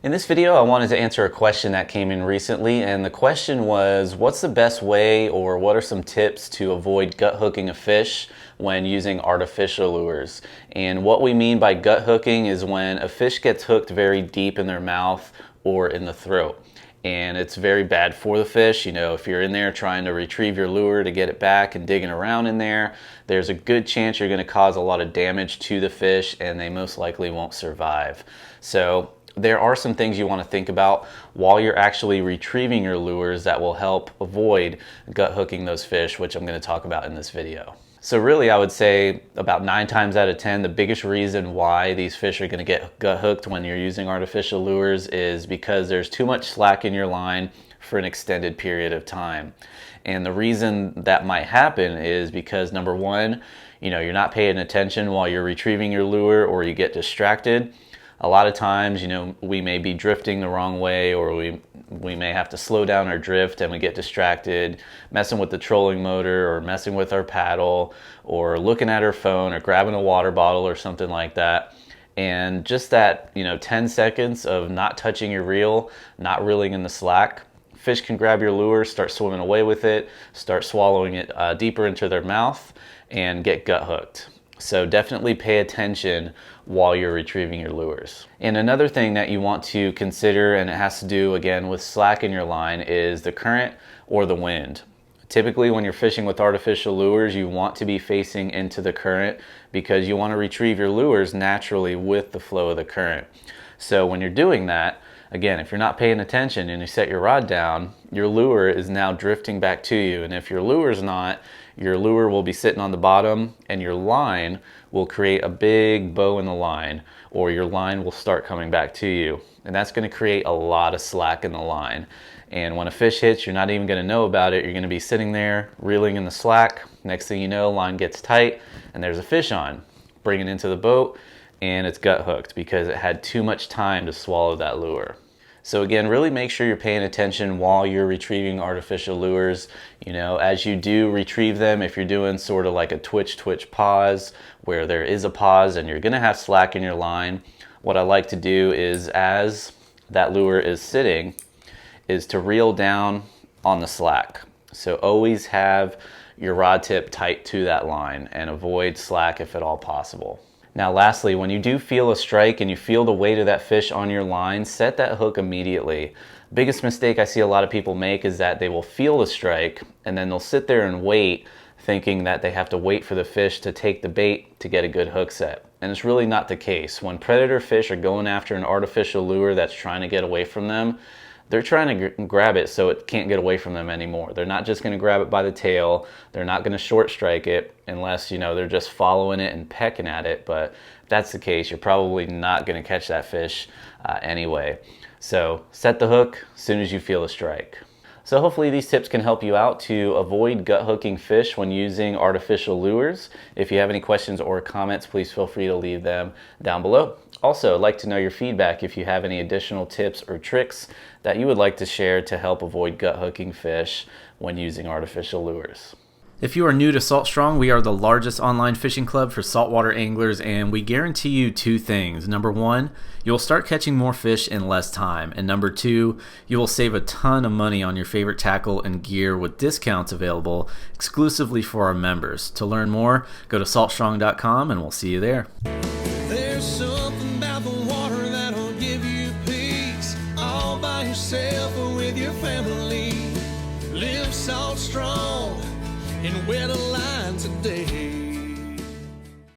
In this video, I wanted to answer a question that came in recently, and the question was, what's the best way or what are some tips to avoid gut hooking a fish when using artificial lures? And what we mean by gut hooking is when a fish gets hooked very deep in their mouth or in the throat. And it's very bad for the fish. You know, if you're in there trying to retrieve your lure to get it back and digging around in there, there's a good chance you're going to cause a lot of damage to the fish and they most likely won't survive. So there are some things you want to think about while you're actually retrieving your lures that will help avoid gut hooking those fish, which I'm going to talk about in this video. So really, I would say about 9 times out of 10, the biggest reason why these fish are going to get gut hooked when you're using artificial lures is because there's too much slack in your line for an extended period of time. And the reason that might happen is because, number one, you're not paying attention while you're retrieving your lure, or you get distracted. A lot of times, we may be drifting the wrong way, or we may have to slow down our drift and we get distracted messing with the trolling motor or messing with our paddle or looking at our phone or grabbing a water bottle or something like that. And just that, 10 seconds of not touching your reel, not reeling in the slack, fish can grab your lure, start swimming away with it, start swallowing it deeper into their mouth and get gut hooked. So definitely pay attention while you're retrieving your lures. And another thing that you want to consider, and it has to do again with slack in your line, is the current or the wind. Typically when you're fishing with artificial lures, you want to be facing into the current because you want to retrieve your lures naturally with the flow of the current. So when you're doing that, again, if you're not paying attention and you set your rod down, your lure is now drifting back to you. And if your lure's not, your lure will be sitting on the bottom and your line will create a big bow in the line, or your line will start coming back to you. And that's going to create a lot of slack in the line. And when a fish hits, you're not even going to know about it. You're going to be sitting there reeling in the slack. Next thing you know, line gets tight and there's a fish on. Bring it into the boat and it's gut hooked because it had too much time to swallow that lure. So again, really make sure you're paying attention while you're retrieving artificial lures. As you do retrieve them, if you're doing sort of like a twitch pause where there is a pause and you're going to have slack in your line, what I like to do is, as that lure is sitting, is to reel down on the slack. So always have your rod tip tight to that line and avoid slack if at all possible. Now lastly, when you do feel a strike and you feel the weight of that fish on your line, set that hook immediately. Biggest mistake I see a lot of people make is that they will feel the strike and then they'll sit there and wait, thinking that they have to wait for the fish to take the bait to get a good hook set. And it's really not the case. When predator fish are going after an artificial lure that's trying to get away from them, they're trying to grab it so it can't get away from them anymore. They're not just going to grab it by the tail. They're not going to short strike it unless, they're just following it and pecking at it. But if that's the case, you're probably not going to catch that fish anyway. So set the hook as soon as you feel a strike. So hopefully these tips can help you out to avoid gut hooking fish when using artificial lures. If you have any questions or comments, please feel free to leave them down below. Also, I'd like to know your feedback if you have any additional tips or tricks that you would like to share to help avoid gut hooking fish when using artificial lures. If you are new to Salt Strong, we are the largest online fishing club for saltwater anglers, and we guarantee you 2 things. Number 1, you'll start catching more fish in less time. And number 2, you will save a ton of money on your favorite tackle and gear with discounts available exclusively for our members. To learn more, go to saltstrong.com and we'll see you there. There's something about the water that'll give you peace, all by yourself or with your family. Live Salt Strong and wear the line today.